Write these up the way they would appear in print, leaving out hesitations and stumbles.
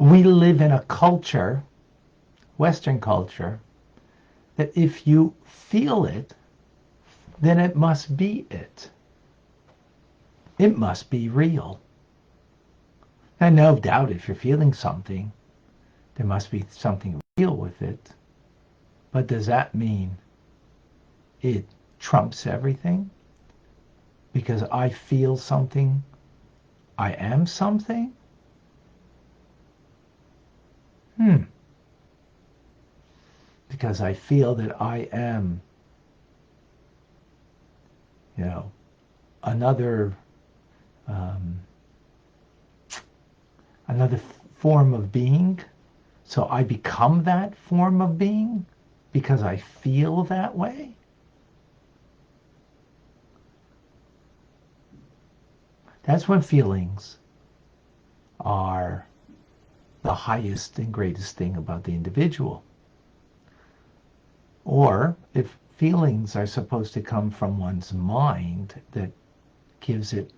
we live in a culture, Western culture, that if you feel it, then it must be it. It must be real. And no doubt if you're feeling something, there must be something real with it. But does that mean it trumps everything? Because I feel something, I am something? Because I feel that I am, another another form of being. So I become that form of being because I feel that way. That's when feelings are the highest and greatest thing about the individual. Or if feelings are supposed to come from one's mind that gives it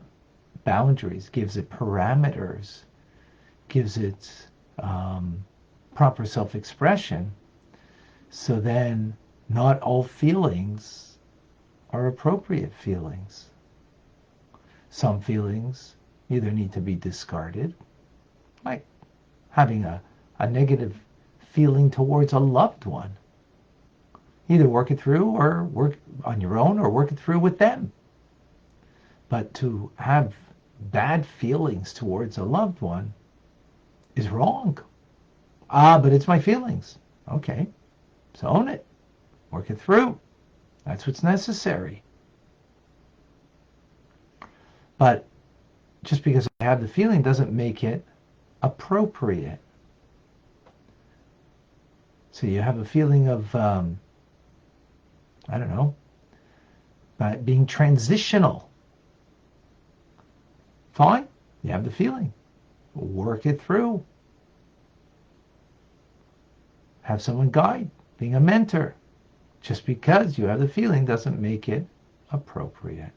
boundaries, gives it parameters, gives it proper self-expression, so then not all feelings are appropriate feelings. Some feelings either need to be discarded, like having a negative feeling towards a loved one. Either work it through or work on your own or work it through with them. But to have bad feelings towards a loved one is wrong. But it's my feelings. Okay, so own it. Work it through. That's what's necessary. But just because I have the feeling doesn't make it appropriate. So you have a feeling of, being transitional. Fine, you have the feeling. Work it through. Have someone guide, being a mentor. Just because you have the feeling doesn't make it appropriate.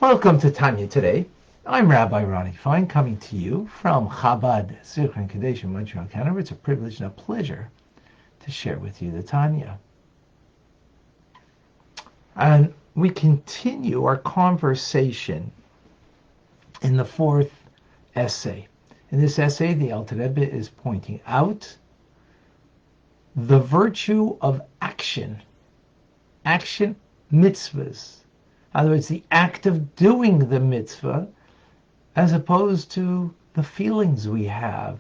Welcome to Tanya today. I'm Rabbi Ronnie Fine, coming to you from Chabad, Zichron Kadesh in Montreal, Canada. It's a privilege and a pleasure to share with you the Tanya. And we continue our conversation in the fourth essay. In this essay, the Alter Rebbe is pointing out the virtue of action mitzvahs. In other words, the act of doing the mitzvah, as opposed to the feelings we have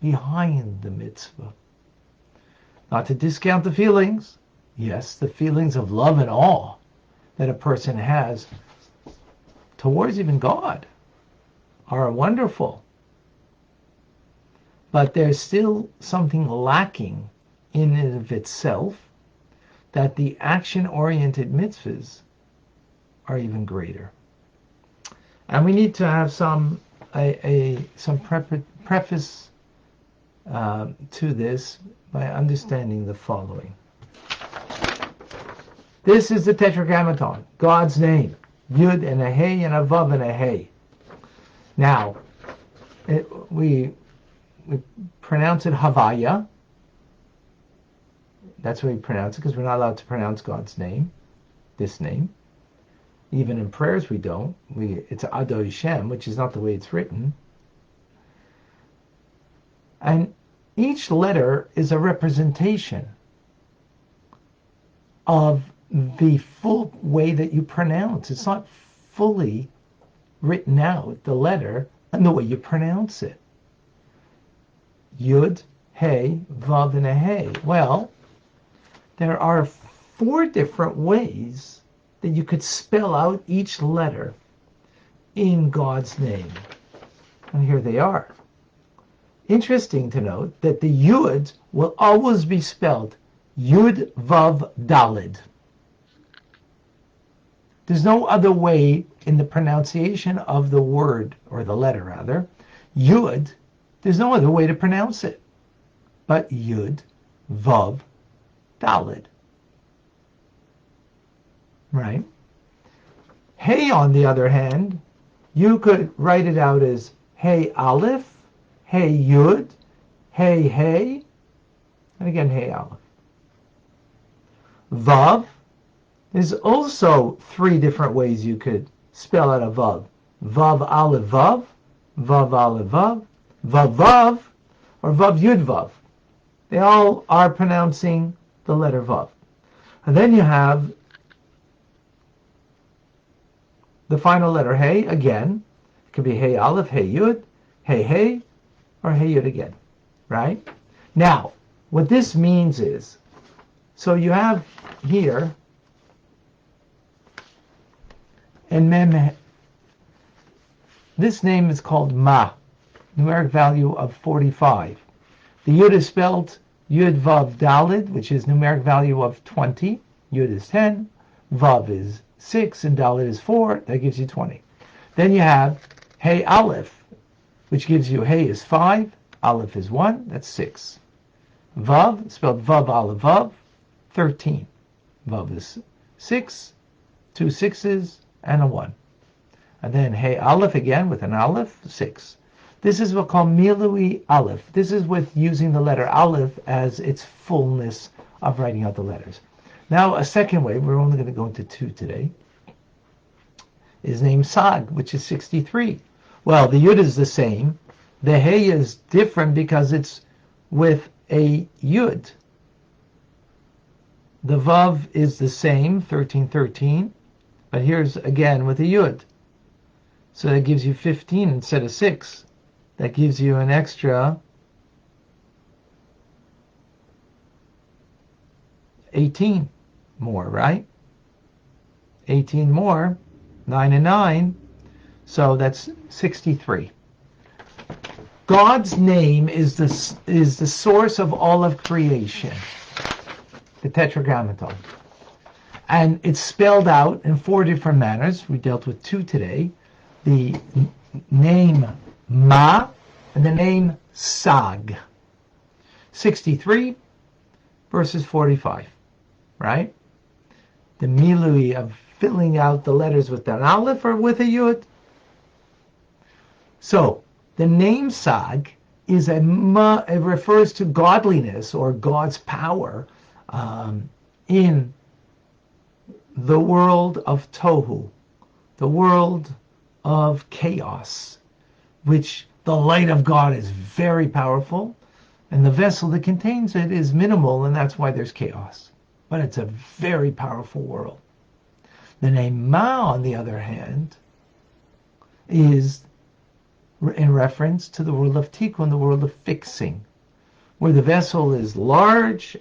behind the mitzvah. Not to discount the feelings. Yes, the feelings of love and awe that a person has towards even God are wonderful. But there's still something lacking in and of itself, that the action-oriented mitzvahs are even greater. And we need to have some preface to this by understanding the following. This is the Tetragrammaton, God's name, Yud and a Hey and a Vav and a Hey. Now, we pronounce it Havaya. That's what we pronounce it, because we're not allowed to pronounce God's name, this name. Even in prayers we don't. It's Adoi Shem, which is not the way it's written. And each letter is a representation of the full way that you pronounce. It's not fully written out, the letter, and the way you pronounce it. Yud, Hey, Vav, and a Hey. Well, there are 4 different ways that you could spell out each letter in God's name. And here they are. Interesting to note that the Yud will always be spelled Yud Vav Dalid. There's no other way in the pronunciation of the word, or the letter rather, Yud, there's no other way to pronounce it but Yud Vav Dalid. Right? Hey, on the other hand, you could write it out as Hey Aleph, Hey Yud, Hey, and again Hey Aleph. Vav is also three different ways you could spell out a Vav. Vav Aleph Vav, Vav Aleph Vav, Vav Vav, or Vav Yud Vav. They all are pronouncing the letter Vav. And then you have the final letter Hey again. It could be Hey Aleph, Hey Yud, Hey, or Hey Yud again, right? Now, what this means is, so you have here, and Mem, this name is called Ma, numeric value of 45. The Yud is spelled Yud Vav Dalid, which is numeric value of 20. Yud is 10, Vav is 6, and Dalid is 4. That gives you 20. Then you have Hey Aleph, which gives you Hey is 5, Aleph is 1, that's 6. Vav, spelled Vav Aleph Vav, 13. Vav is 6, 2 6s, and a 1. And then Hey Aleph again with an Aleph, 6. This is what's called Milui Aleph. This is with using the letter Aleph as its fullness of writing out the letters. Now, a second way, we're only going to go into 2 today, is named Sag, which is 63. Well, the Yud is the same. The Hey is different because it's with a Yud. The Vav is the same, 13, but here's again with a Yud. So that gives you 15 instead of 6. That gives you an extra 18 more, right? 18 more, 9 and 9, so that's 63. God's name is the source of all of creation, the Tetragrammaton. And it's spelled out in 4 different manners. We dealt with 2 today. The name Ma and the name Sag. 63 versus 45, right? The milui of filling out the letters with an Aleph or with a Yud. So, the name Sag is it refers to godliness or God's power in the world of Tohu, the world of chaos, which the light of God is very powerful, and the vessel that contains it is minimal, and that's why there's chaos. But it's a very powerful world. The name Ma, on the other hand, is in reference to the world of Tikkun, the world of fixing, where the vessel is large,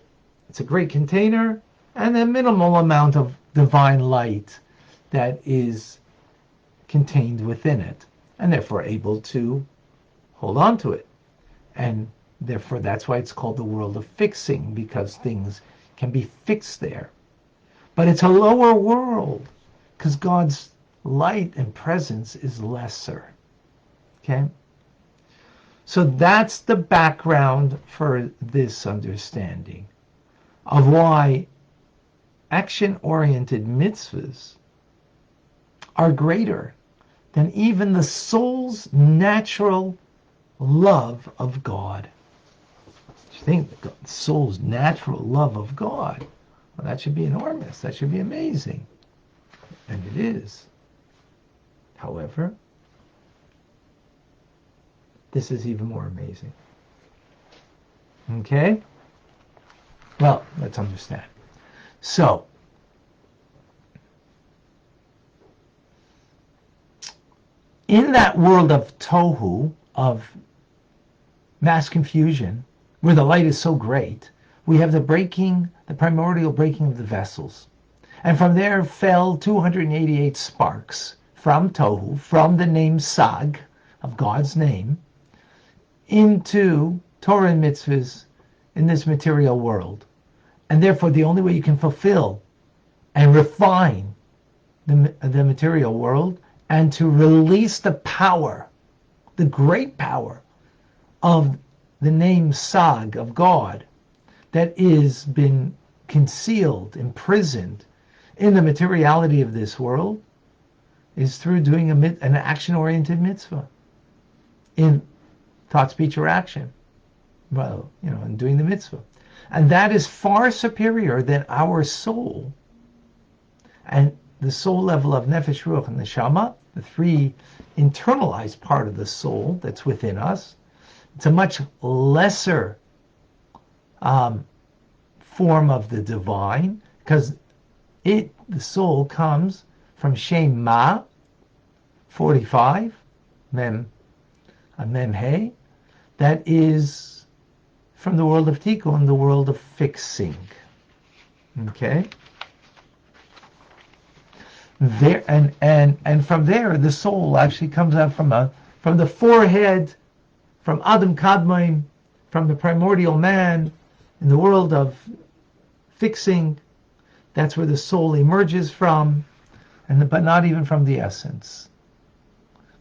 it's a great container, and a minimal amount of divine light that is contained within it, and therefore able to hold on to it. And therefore that's why it's called the world of fixing, because things can be fixed there. But it's a lower world, because God's light and presence is lesser. Okay? So that's the background for this understanding of why action-oriented mitzvahs are greater than even the soul's natural love of God. You think the soul's natural love of God, well, that should be enormous. That should be amazing. And it is. However, this is even more amazing. Okay? Well, let's understand. So, in that world of tohu, of mass confusion, where the light is so great, we have the primordial breaking of the vessels. And from there fell 288 sparks from tohu, from the name Sag, of God's name, into Torah and mitzvahs in this material world. And therefore the only way you can fulfill and refine the material world and to release the power, the great power of the name Sag of God that is been concealed, imprisoned in the materiality of this world, is through doing an action-oriented mitzvah in thought, speech, or action. Well, in doing the mitzvah. And that is far superior than our soul. And the soul level of nefesh, ruach, and neshama, the three internalized part of the soul that's within us, it's a much lesser form of the divine, because the soul comes from Shem Ma, 45, Mem He, that is from the world of Tikkun, the world of fixing. Okay? There and from there the soul actually comes out from the forehead, from Adam Kadmon, from the primordial man, in the world of fixing. That's where the soul emerges from, but not even from the essence.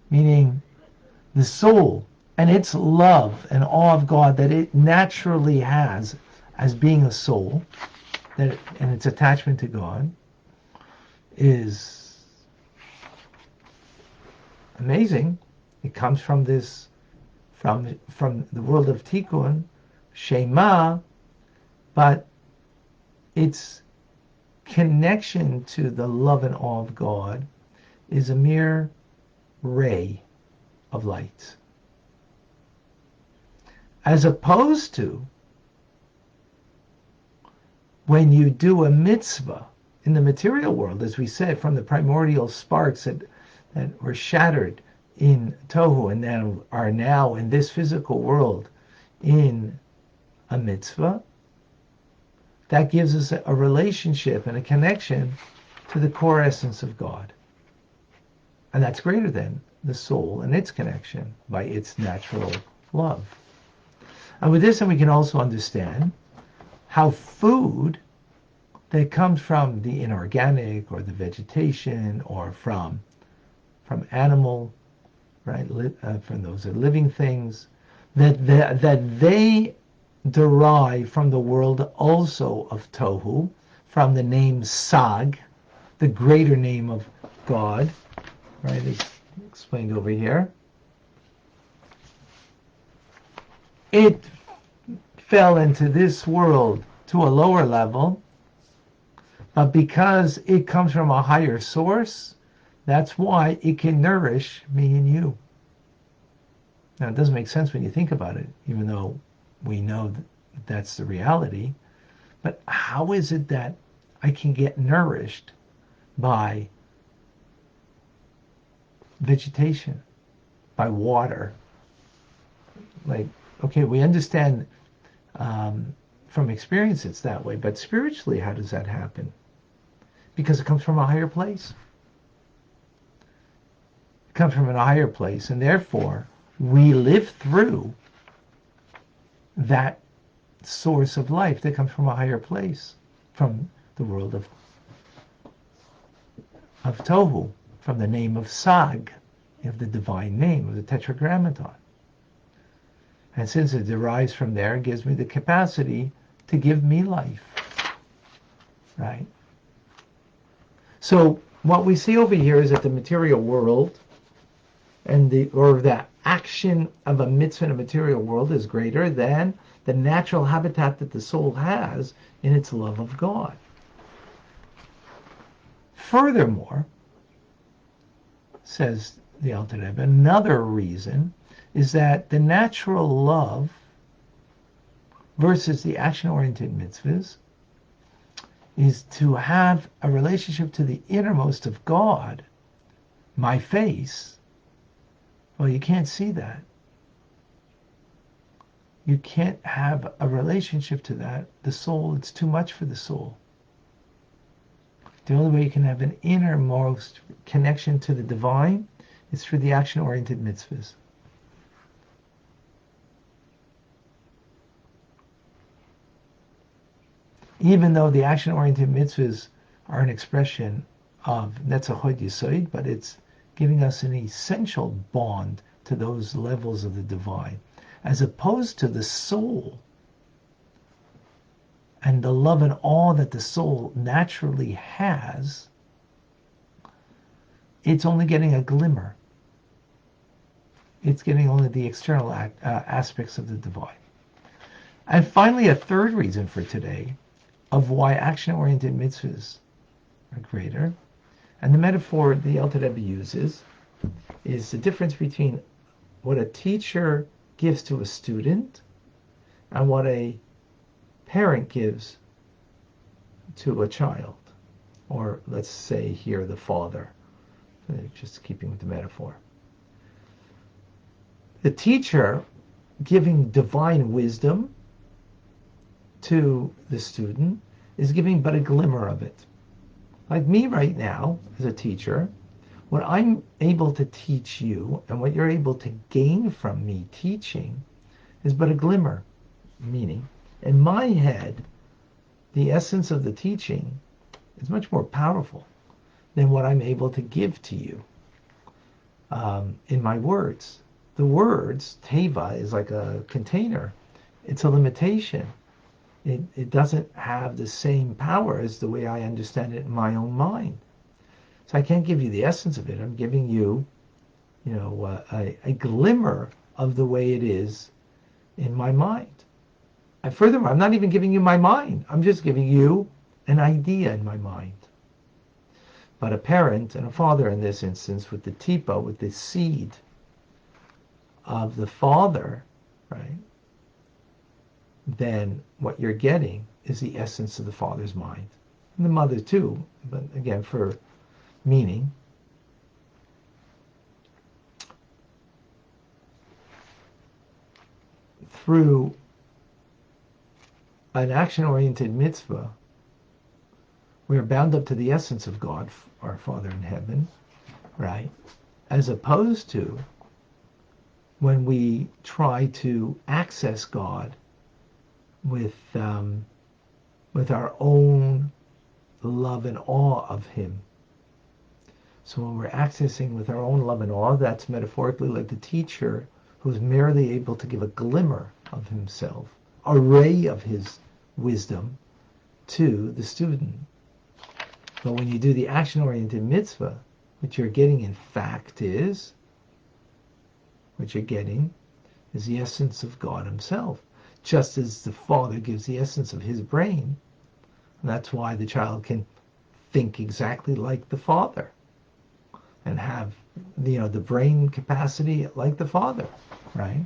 Meaning the soul and its love and awe of God that it naturally has as being a soul, and its attachment to God, is amazing. It comes from this, from the world of Tikkun, Shema, but its connection to the love and awe of God is a mere ray of light. As opposed to when you do a mitzvah in the material world, as we said, from the primordial sparks that were shattered in Tohu and then are now in this physical world in a mitzvah, that gives us a relationship and a connection to the core essence of God. And that's greater than the soul and its connection by its natural love. And with this, we can also understand how food that comes from the inorganic or the vegetation or from animal, right? From those living things, that they derive from the world also of Tohu, from the name Sag, the greater name of God, right? It's explained over here. It fell into this world to a lower level, but because it comes from a higher source, that's why it can nourish me and you. Now, it doesn't make sense when you think about it, even though we know that that's the reality. But how is it that I can get nourished by vegetation, by water? Like, okay, we understand from experience it's that way, but spiritually, how does that happen? Because it comes from a higher place. It comes from a higher place, and therefore we live through that source of life that comes from a higher place, from the world of Tohu, from the name of Sag, of the divine name of the Tetragrammaton. And since it derives from there, it gives me the capacity to give me life, right? So what we see over here is that the material world and the action of a mitzvah in a material world is greater than the natural habitat that the soul has in its love of God. Furthermore, says the Alter Rebbe, another reason is that the natural love versus the action-oriented mitzvahs is to have a relationship to the innermost of God, my face. Well, you can't see that. You can't have a relationship to that. The soul, it's too much for the soul. The only way you can have an innermost connection to the divine is through the action-oriented mitzvahs. Even though the action-oriented mitzvahs are an expression of Netzachot Yesod, but it's giving us an essential bond to those levels of the divine, as opposed to the soul and the love and awe that the soul naturally has. it's only getting a glimmer. It's getting only the external aspects of the divine. And finally, a third reason for today of why action-oriented mitzvahs are greater, and the metaphor the Alter Rebbe uses is the difference between what a teacher gives to a student and what a parent gives to a child, or let's say here the father, just keeping with the metaphor. The teacher giving divine wisdom to the student is giving but a glimmer of it. Like me right now as a teacher, what I'm able to teach you and what you're able to gain from me teaching is but a glimmer, meaning in my head, the essence of the teaching is much more powerful than what I'm able to give to you in my words. The words, teva, is like a container. It's a limitation. It doesn't have the same power as the way I understand it in my own mind. So I can't give you the essence of it. I'm giving you, a glimmer of the way it is in my mind. And furthermore, I'm not even giving you my mind. I'm just giving you an idea in my mind. But a parent and a father in this instance, with the tipa, with the seed of the father, right, then what you're getting is the essence of the father's mind. And the mother too, but again, for meaning. Through an action-oriented mitzvah, we are bound up to the essence of God, our Father in heaven, right? As opposed to when we try to access God with our own love and awe of Him. So when we're accessing with our own love and awe, that's metaphorically like the teacher who's merely able to give a glimmer of himself, a ray of his wisdom to the student. But when you do the action-oriented mitzvah, what you're getting in fact is, the essence of God Himself. Just as the Father gives the essence of His brain. And that's why the child can think exactly like the Father and have the brain capacity like the Father, right?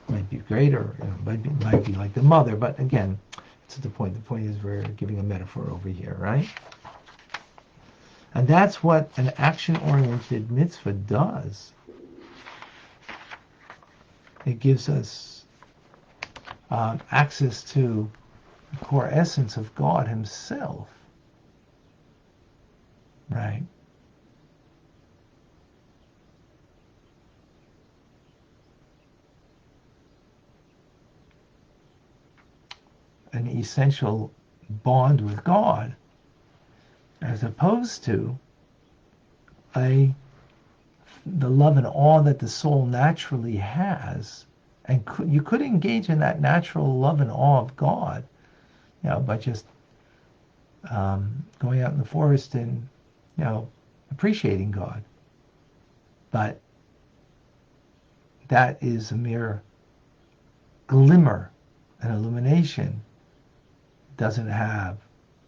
Might be greater, might be like the mother, but again, it's the point. The point is we're giving a metaphor over here, right? And that's what an action-oriented mitzvah does. It gives us access to the core essence of God Himself, right? An essential bond with God, as opposed to the love and awe that the soul naturally has, and you could engage in that natural love and awe of God, by just going out in the forest and appreciating God. But that is a mere glimmer, an illumination. Doesn't have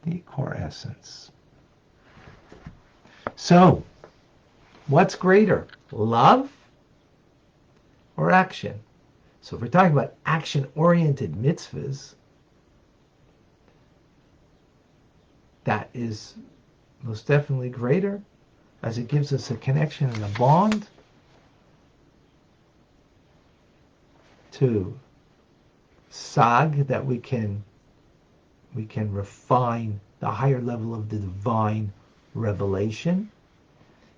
the core essence. So, what's greater, love or action? So if we're talking about action-oriented mitzvahs, that is most definitely greater, as it gives us a connection and a bond to sag, that we can refine the higher level of the divine revelation.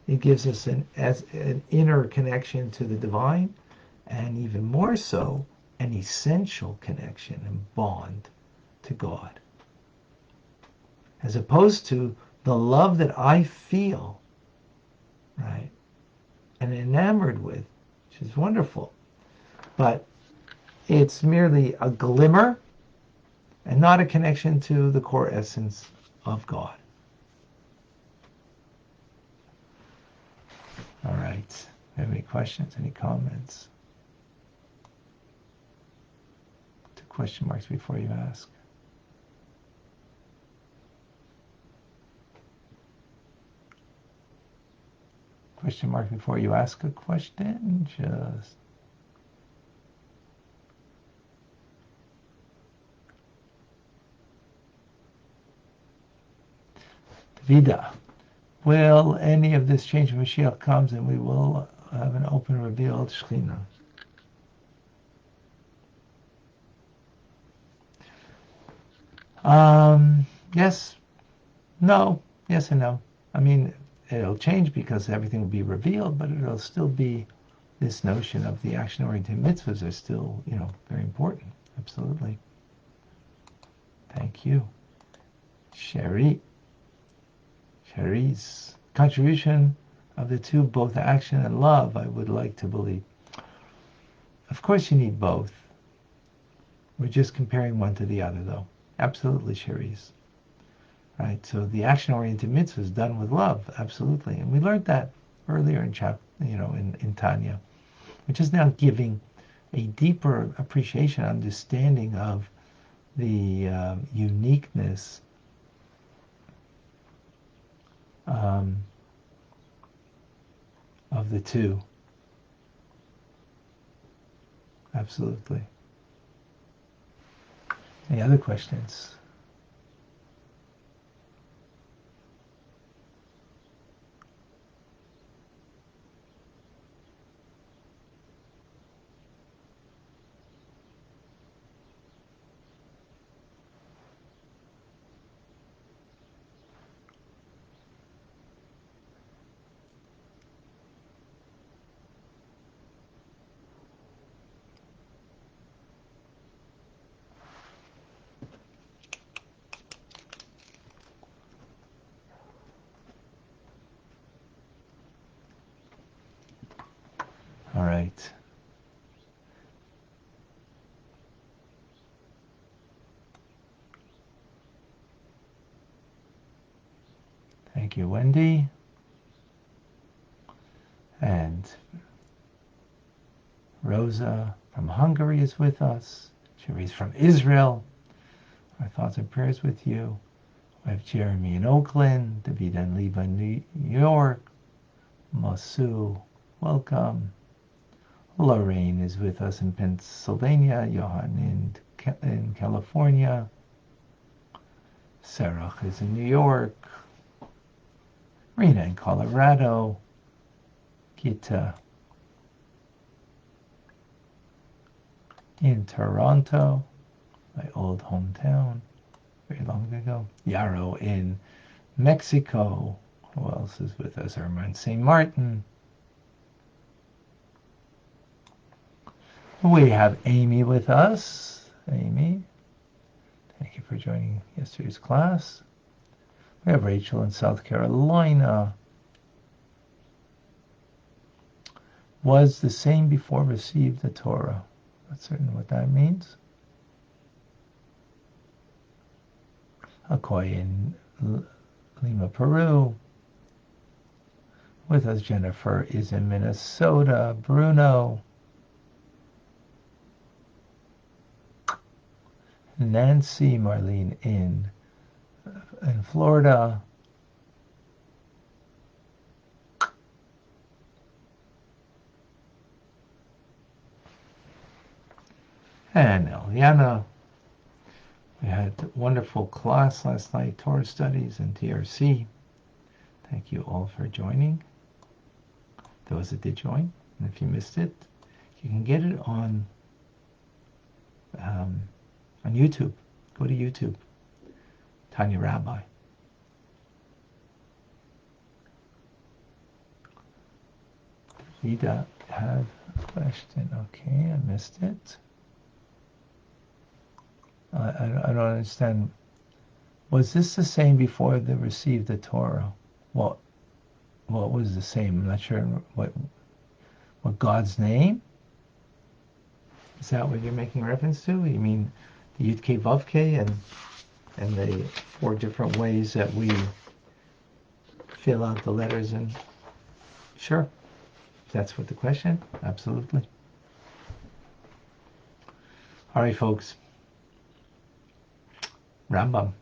It gives us an inner connection to the divine, and even more so, an essential connection and bond to God. As opposed to the love that I feel, right, and enamored with, which is wonderful, but it's merely a glimmer and not a connection to the core essence of God. All right. Have any questions? Any comments? 2 question marks before you ask. Question mark before you ask a question. Just Vida. Will any of this change when Mashiach comes and we will have an open revealed Shekhinah? Yes, no, yes and no. I mean, it'll change because everything will be revealed, but it'll still be this notion of the action-oriented mitzvahs are still, very important. Absolutely. Thank you. Sherry's contribution of the two, both action and love, I would like to believe. Of course you need both. We're just comparing one to the other, though. Absolutely, Sherry's. Right, so the action-oriented mitzvah is done with love, absolutely. And we learned that earlier in in Tanya, which is now giving a deeper appreciation, understanding of the uniqueness of the two. Absolutely. Any other questions? All right. Thank you, Wendy. And Rosa from Hungary is with us. Sherry's from Israel. Our thoughts and prayers with you. We have Jeremy in Oakland, David and Leva in New York, Masu, welcome. Lorraine is with us in Pennsylvania, Johan in California, Sarah is in New York, Rena in Colorado, Gita in Toronto, my old hometown, very long ago, Yarrow in Mexico. Who else is with us? Irma St. Martin. We have Amy with us. Amy, thank you for joining yesterday's class. We have Rachel in South Carolina. Was the same before received the Torah. Not certain what that means. Akoy in Lima, Peru. With us, Jennifer is in Minnesota. Bruno. Nancy Marlene in Florida. And Eliana. We had a wonderful class last night, Torah studies and TRC. Thank you all for joining. Those that did join. And if you missed it, you can get it on YouTube. Go to YouTube. Tanya Rabbi. Vida had a question. Okay, I missed it. I don't understand. Was this the same before they received the Torah? What was the same? I'm not sure what God's name? Is that what you're making reference to? You mean the Yud K Vav K and the 4 different ways that we fill out the letters? And sure, If that's what the question, absolutely. All right, folks. Rambam,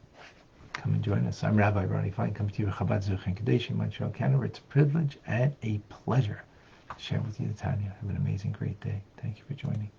come and join us. I'm Rabbi Ronnie Fine, coming to you from Chabad Zuch and Kadesh in Montreal, Canada. It's a privilege and a pleasure to share with you the Tanya. Have an amazing, great day. Thank you for joining.